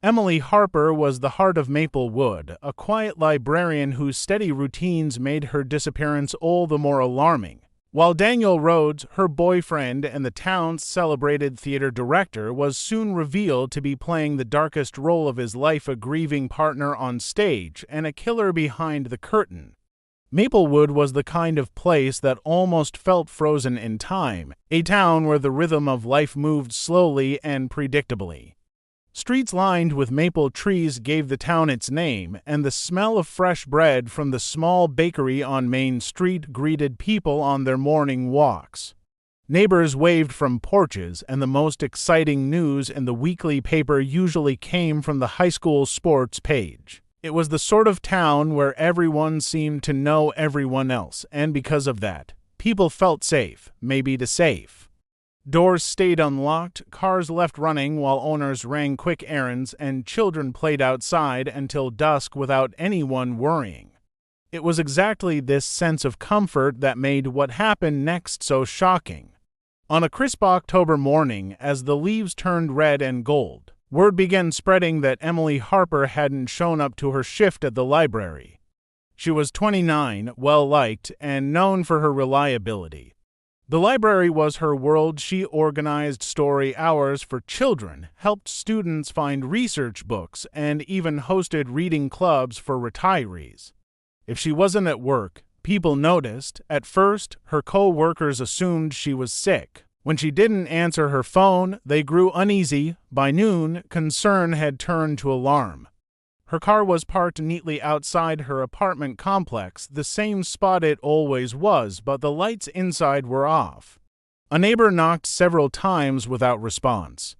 Emily Harper was the heart of Maplewood, a quiet librarian whose steady routines made her disappearance all the more alarming. While Daniel Rhodes, her boyfriend and the town's celebrated theater director, was soon revealed to be playing the darkest role of his life, a grieving partner on stage and a killer behind the curtain. Maplewood was the kind of place that almost felt frozen in time, a town where the rhythm of life moved slowly and predictably. Streets lined with maple trees gave the town its name, and the smell of fresh bread from the small bakery on Main Street greeted people on their morning walks. Neighbors waved from porches, and the most exciting news in the weekly paper usually came from the high school sports page. It was the sort of town where everyone seemed to know everyone else, and because of that, people felt safe, maybe too safe. Doors stayed unlocked, cars left running while owners ran quick errands, and children played outside until dusk without anyone worrying. It was exactly this sense of comfort that made what happened next so shocking. On a crisp October morning, as the leaves turned red and gold, word began spreading that Emily Harper hadn't shown up to her shift at the library. She was 29, well-liked, and known for her reliability. The library was her world. She organized story hours for children, helped students find research books, and even hosted reading clubs for retirees. If she wasn't at work, people noticed. At first, her co-workers assumed she was sick. When she didn't answer her phone, they grew uneasy. By noon, concern had turned to alarm. Her car was parked neatly outside her apartment complex, the same spot it always was, but the lights inside were off. A neighbor knocked several times without response.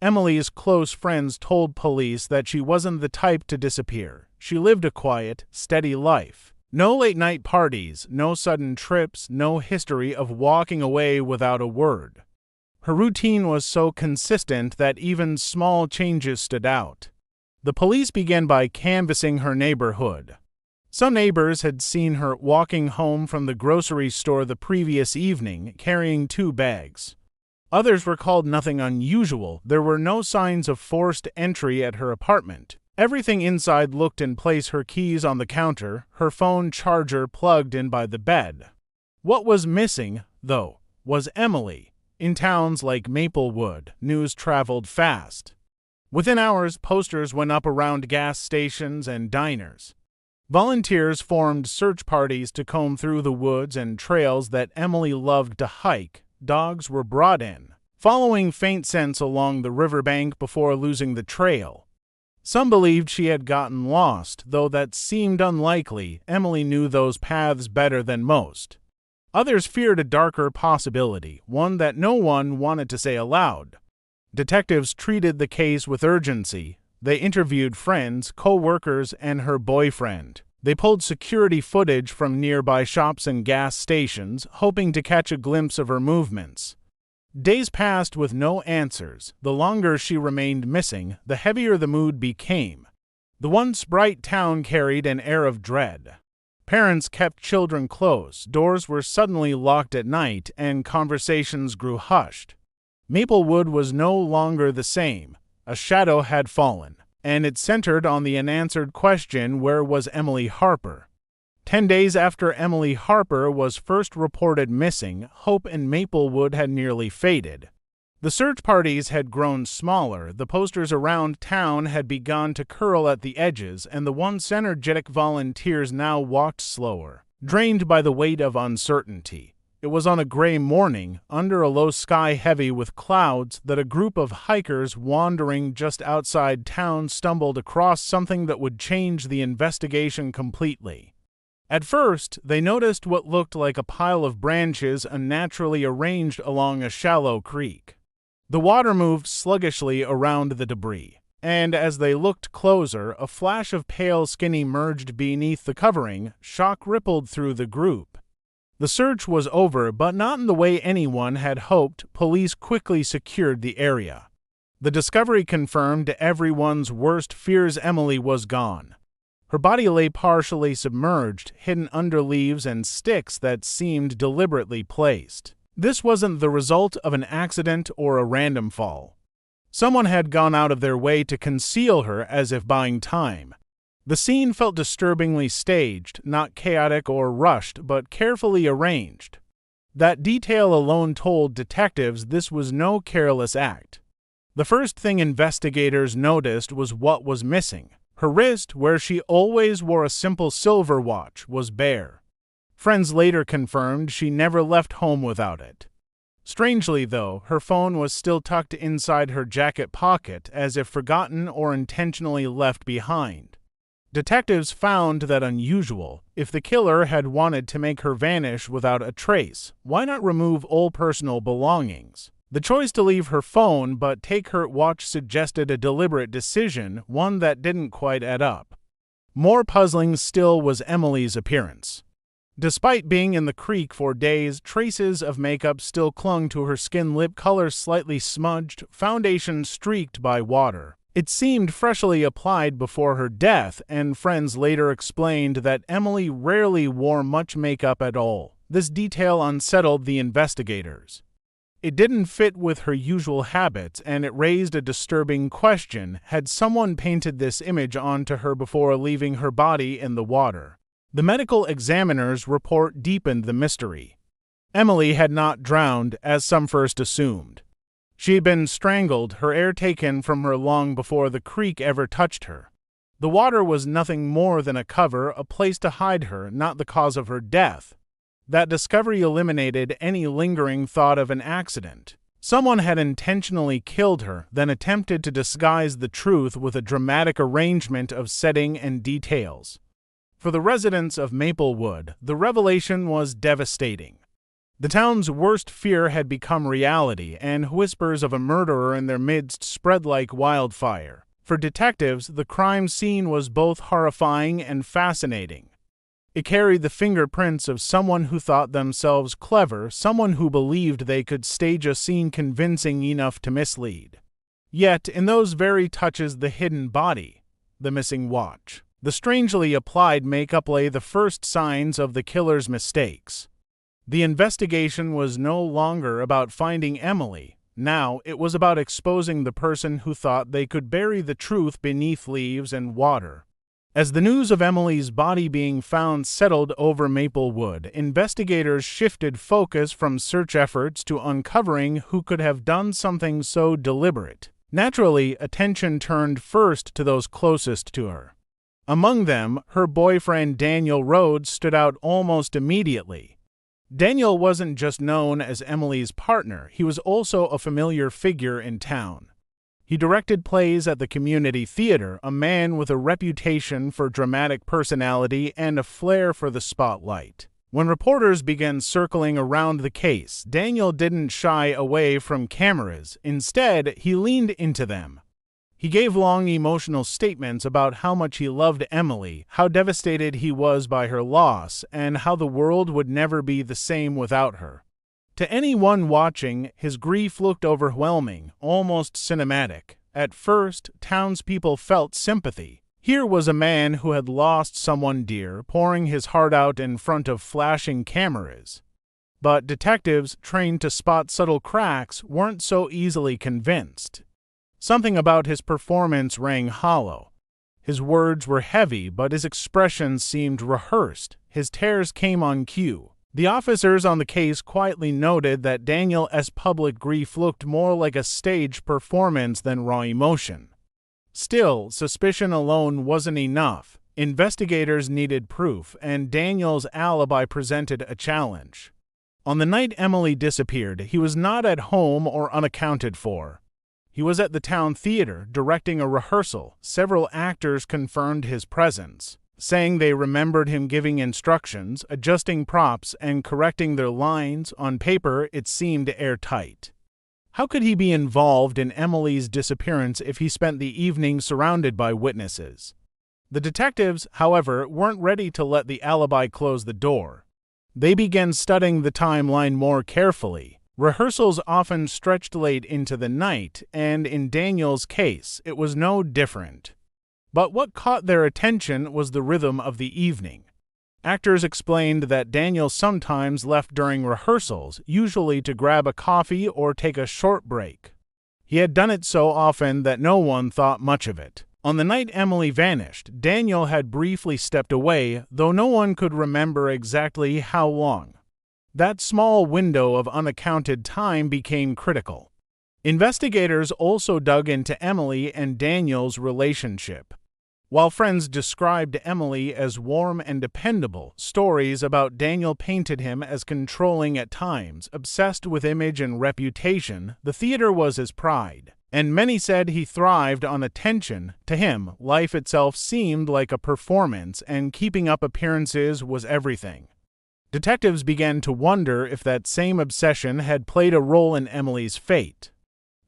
Emily's close friends told police that she wasn't the type to disappear. She lived a quiet, steady life. No late-night parties, no sudden trips, no history of walking away without a word. Her routine was so consistent that even small changes stood out. The police began by canvassing her neighborhood. Some neighbors had seen her walking home from the grocery store the previous evening, carrying 2 bags. Others recalled nothing unusual. There were no signs of forced entry at her apartment. Everything inside looked in place, her keys on the counter, her phone charger plugged in by the bed. What was missing, though, was Emily. In towns like Maplewood, news traveled fast. Within hours, posters went up around gas stations and diners. Volunteers formed search parties to comb through the woods and trails that Emily loved to hike. Dogs were brought in, following faint scents along the riverbank before losing the trail. Some believed she had gotten lost, though that seemed unlikely. Emily knew those paths better than most. Others feared a darker possibility, one that no one wanted to say aloud. Detectives treated the case with urgency. They interviewed friends, co-workers, and her boyfriend. They pulled security footage from nearby shops and gas stations, hoping to catch a glimpse of her movements. Days passed with no answers. The longer she remained missing, the heavier the mood became. The once bright town carried an air of dread. Parents kept children close, doors were suddenly locked at night, and conversations grew hushed. Maplewood was no longer the same. A shadow had fallen, and it centered on the unanswered question, where was Emily Harper? 10 days after Emily Harper was first reported missing, hope in Maplewood had nearly faded. The search parties had grown smaller, the posters around town had begun to curl at the edges, and the once energetic volunteers now walked slower, drained by the weight of uncertainty. It was on a gray morning, under a low sky heavy with clouds, that a group of hikers wandering just outside town stumbled across something that would change the investigation completely. At first, they noticed what looked like a pile of branches unnaturally arranged along a shallow creek. The water moved sluggishly around the debris, and as they looked closer, a flash of pale skin emerged beneath the covering. Shock rippled through the group. The search was over, but not in the way anyone had hoped. Police quickly secured the area. The discovery confirmed everyone's worst fears. Emily was gone. Her body lay partially submerged, hidden under leaves and sticks that seemed deliberately placed. This wasn't the result of an accident or a random fall. Someone had gone out of their way to conceal her as if buying time. The scene felt disturbingly staged, not chaotic or rushed, but carefully arranged. That detail alone told detectives this was no careless act. The first thing investigators noticed was what was missing. Her wrist, where she always wore a simple silver watch, was bare. Friends later confirmed she never left home without it. Strangely, though, her phone was still tucked inside her jacket pocket, as if forgotten or intentionally left behind. Detectives found that unusual. If the killer had wanted to make her vanish without a trace, why not remove all personal belongings? The choice to leave her phone but take her watch suggested a deliberate decision, one that didn't quite add up. More puzzling still was Emily's appearance. Despite being in the creek for days, traces of makeup still clung to her skin, lip color slightly smudged, foundation streaked by water. It seemed freshly applied before her death, and friends later explained that Emily rarely wore much makeup at all. This detail unsettled the investigators. It didn't fit with her usual habits, and it raised a disturbing question: had someone painted this image onto her before leaving her body in the water? The medical examiner's report deepened the mystery. Emily had not drowned, as some first assumed. She had been strangled, her air taken from her long before the creek ever touched her. The water was nothing more than a cover, a place to hide her, not the cause of her death. That discovery eliminated any lingering thought of an accident. Someone had intentionally killed her, then attempted to disguise the truth with a dramatic arrangement of setting and details. For the residents of Maplewood, the revelation was devastating. The town's worst fear had become reality, and whispers of a murderer in their midst spread like wildfire. For detectives, the crime scene was both horrifying and fascinating. It carried the fingerprints of someone who thought themselves clever, someone who believed they could stage a scene convincing enough to mislead. Yet, in those very touches, the hidden body, the missing watch, the strangely applied makeup lay the first signs of the killer's mistakes. The investigation was no longer about finding Emily. Now it was about exposing the person who thought they could bury the truth beneath leaves and water. As the news of Emily's body being found settled over Maplewood, investigators shifted focus from search efforts to uncovering who could have done something so deliberate. Naturally, attention turned first to those closest to her. Among them, her boyfriend Daniel Rhodes stood out almost immediately. Daniel wasn't just known as Emily's partner, he was also a familiar figure in town. He directed plays at the community theater, a man with a reputation for dramatic personality and a flair for the spotlight. When reporters began circling around the case, Daniel didn't shy away from cameras. Instead, he leaned into them. He gave long emotional statements about how much he loved Emily, how devastated he was by her loss, and how the world would never be the same without her. To anyone watching, his grief looked overwhelming, almost cinematic. At first, townspeople felt sympathy. Here was a man who had lost someone dear, pouring his heart out in front of flashing cameras. But detectives, trained to spot subtle cracks, weren't so easily convinced. Something about his performance rang hollow. His words were heavy, but his expressions seemed rehearsed. His tears came on cue. The officers on the case quietly noted that Daniel's public grief looked more like a staged performance than raw emotion. Still, suspicion alone wasn't enough. Investigators needed proof, and Daniel's alibi presented a challenge. On the night Emily disappeared, he was not at home or unaccounted for. He was at the town theater, directing a rehearsal. Several actors confirmed his presence, saying they remembered him giving instructions, adjusting props, and correcting their lines. On paper, it seemed airtight. How could he be involved in Emily's disappearance if he spent the evening surrounded by witnesses? The detectives, however, weren't ready to let the alibi close the door. They began studying the timeline more carefully. Rehearsals often stretched late into the night, and in Daniel's case, it was no different. But what caught their attention was the rhythm of the evening. Actors explained that Daniel sometimes left during rehearsals, usually to grab a coffee or take a short break. He had done it so often that no one thought much of it. On the night Emily vanished, Daniel had briefly stepped away, though no one could remember exactly how long. That small window of unaccounted time became critical. Investigators also dug into Emily and Daniel's relationship. While friends described Emily as warm and dependable, stories about Daniel painted him as controlling at times, obsessed with image and reputation. The theater was his pride, and many said he thrived on attention. To him, life itself seemed like a performance, and keeping up appearances was everything. Detectives began to wonder if that same obsession had played a role in Emily's fate.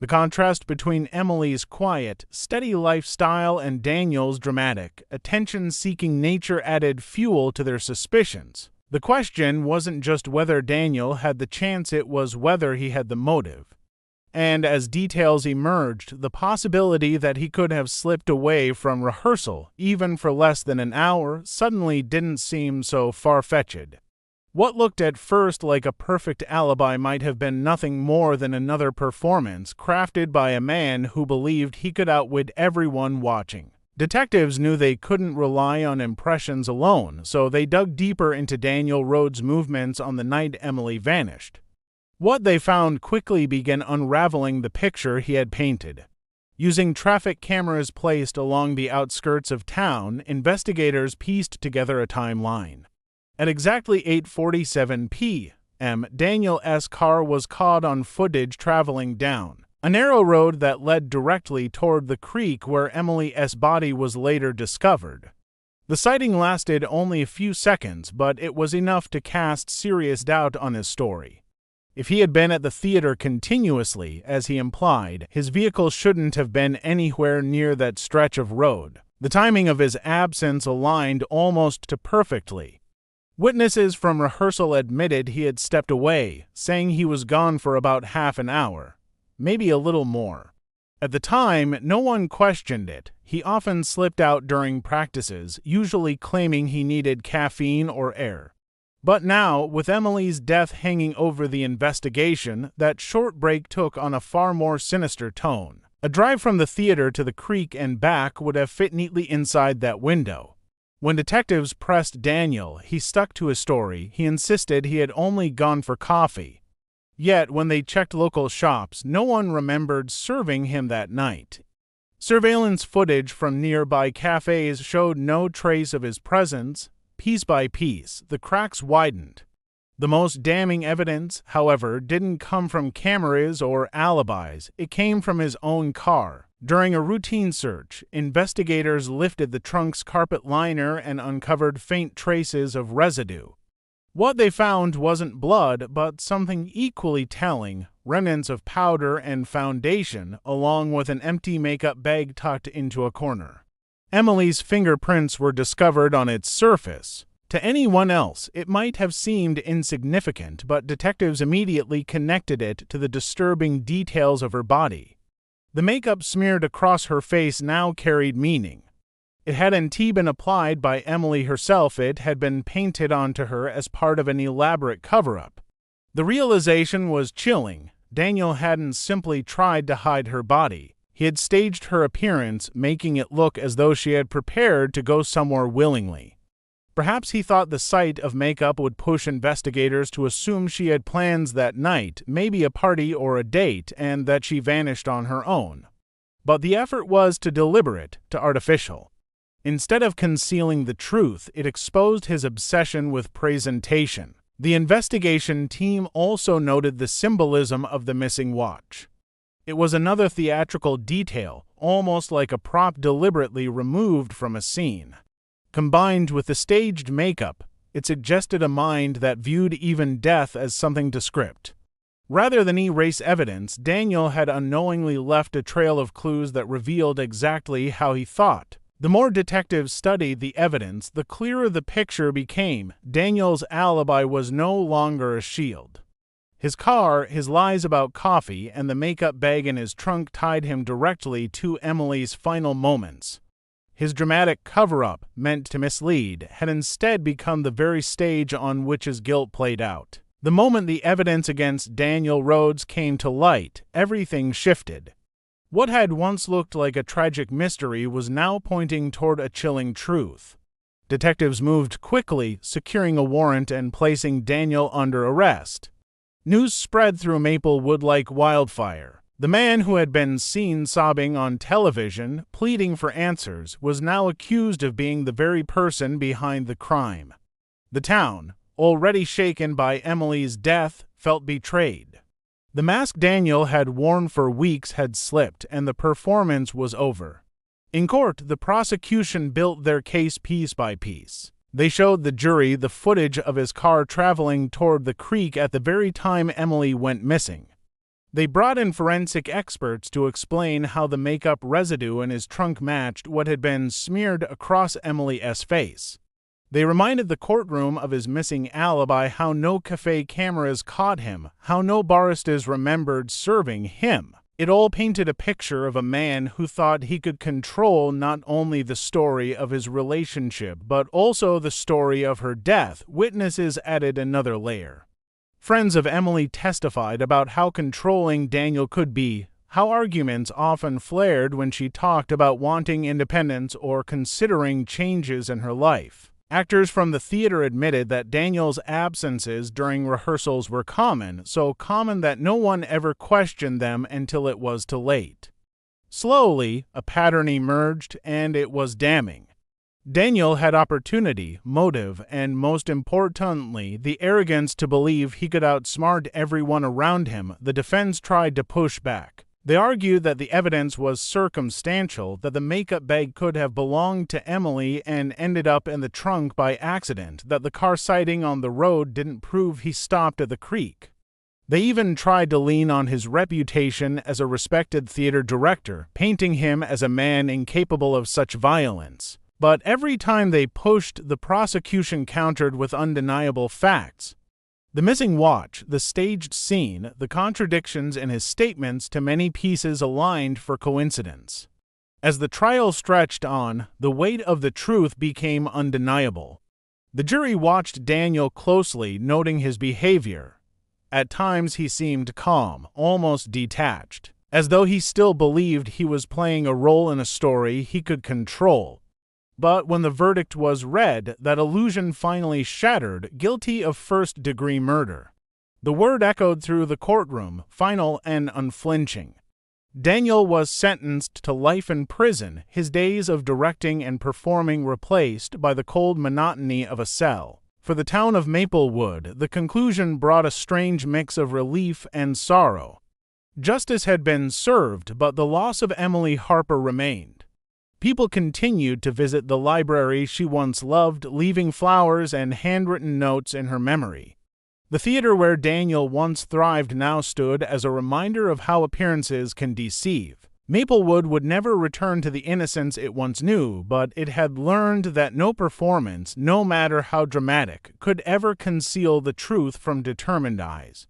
The contrast between Emily's quiet, steady lifestyle and Daniel's dramatic, attention-seeking nature added fuel to their suspicions. The question wasn't just whether Daniel had the chance, it was whether he had the motive. And as details emerged, the possibility that he could have slipped away from rehearsal, even for less than an hour, suddenly didn't seem so far-fetched. What looked at first like a perfect alibi might have been nothing more than another performance crafted by a man who believed he could outwit everyone watching. Detectives knew they couldn't rely on impressions alone, so they dug deeper into Daniel Rhodes' movements on the night Emily vanished. What they found quickly began unraveling the picture he had painted. Using traffic cameras placed along the outskirts of town, investigators pieced together a timeline. At exactly 8:47 p.m., Daniel's car was caught on footage traveling down a narrow road that led directly toward the creek where Emily's body was later discovered. The sighting lasted only a few seconds, but it was enough to cast serious doubt on his story. If he had been at the theater continuously, as he implied, his vehicle shouldn't have been anywhere near that stretch of road. The timing of his absence aligned almost perfectly. Witnesses from rehearsal admitted he had stepped away, saying he was gone for about half an hour, maybe a little more. At the time, no one questioned it. He often slipped out during practices, usually claiming he needed caffeine or air. But now, with Emily's death hanging over the investigation, that short break took on a far more sinister tone. A drive from the theater to the creek and back would have fit neatly inside that window. When detectives pressed Daniel, he stuck to his story. He insisted he had only gone for coffee. Yet, when they checked local shops, no one remembered serving him that night. Surveillance footage from nearby cafes showed no trace of his presence. Piece by piece, the cracks widened. The most damning evidence, however, didn't come from cameras or alibis. It came from his own car. During a routine search, investigators lifted the trunk's carpet liner and uncovered faint traces of residue. What they found wasn't blood, but something equally telling: remnants of powder and foundation, along with an empty makeup bag tucked into a corner. Emily's fingerprints were discovered on its surface. To anyone else, it might have seemed insignificant, but detectives immediately connected it to the disturbing details of her body. The makeup smeared across her face now carried meaning. It hadn't been applied by Emily herself, it had been painted onto her as part of an elaborate cover-up. The realization was chilling. Daniel hadn't simply tried to hide her body. He had staged her appearance, making it look as though she had prepared to go somewhere willingly. Perhaps he thought the sight of makeup would push investigators to assume she had plans that night, maybe a party or a date, and that she vanished on her own. But the effort was too deliberate, too artificial. Instead of concealing the truth, it exposed his obsession with presentation. The investigation team also noted the symbolism of the missing watch. It was another theatrical detail, almost like a prop deliberately removed from a scene. Combined with the staged makeup, it suggested a mind that viewed even death as something to script. Rather than erase evidence, Daniel had unknowingly left a trail of clues that revealed exactly how he thought. The more detectives studied the evidence, the clearer the picture became. Daniel's alibi was no longer a shield. His car, his lies about coffee, and the makeup bag in his trunk tied him directly to Emily's final moments. His dramatic cover-up, meant to mislead, had instead become the very stage on which his guilt played out. The moment the evidence against Daniel Rhodes came to light, everything shifted. What had once looked like a tragic mystery was now pointing toward a chilling truth. Detectives moved quickly, securing a warrant and placing Daniel under arrest. News spread through Maplewood like wildfire. The man who had been seen sobbing on television, pleading for answers, was now accused of being the very person behind the crime. The town, already shaken by Emily's death, felt betrayed. The mask Daniel had worn for weeks had slipped, and the performance was over. In court, the prosecution built their case piece by piece. They showed the jury the footage of his car traveling toward the creek at the very time Emily went missing. They brought in forensic experts to explain how the makeup residue in his trunk matched what had been smeared across Emily's face. They reminded the courtroom of his missing alibi, how no cafe cameras caught him, how no baristas remembered serving him. It all painted a picture of a man who thought he could control not only the story of his relationship, but also the story of her death. Witnesses added another layer. Friends of Emily testified about how controlling Daniel could be, how arguments often flared when she talked about wanting independence or considering changes in her life. Actors from the theater admitted that Daniel's absences during rehearsals were common, so common that no one ever questioned them until it was too late. Slowly, a pattern emerged, and it was damning. Daniel had opportunity, motive, and most importantly, the arrogance to believe he could outsmart everyone around him. The defense tried to push back. They argued that the evidence was circumstantial, that the makeup bag could have belonged to Emily and ended up in the trunk by accident, that the car sighting on the road didn't prove he stopped at the creek. They even tried to lean on his reputation as a respected theater director, painting him as a man incapable of such violence. But every time they pushed, the prosecution countered with undeniable facts. The missing watch, the staged scene, the contradictions in his statements to many pieces aligned for coincidence. As the trial stretched on, the weight of the truth became undeniable. The jury watched Daniel closely, noting his behavior. At times he seemed calm, almost detached, as though he still believed he was playing a role in a story he could control. But when the verdict was read, that illusion finally shattered, guilty of first-degree murder. The word echoed through the courtroom, final and unflinching. Daniel was sentenced to life in prison, his days of directing and performing replaced by the cold monotony of a cell. For the town of Maplewood, the conclusion brought a strange mix of relief and sorrow. Justice had been served, but the loss of Emily Harper remained. People continued to visit the library she once loved, leaving flowers and handwritten notes in her memory. The theater where Daniel once thrived now stood as a reminder of how appearances can deceive. Maplewood would never return to the innocence it once knew, but it had learned that no performance, no matter how dramatic, could ever conceal the truth from determined eyes.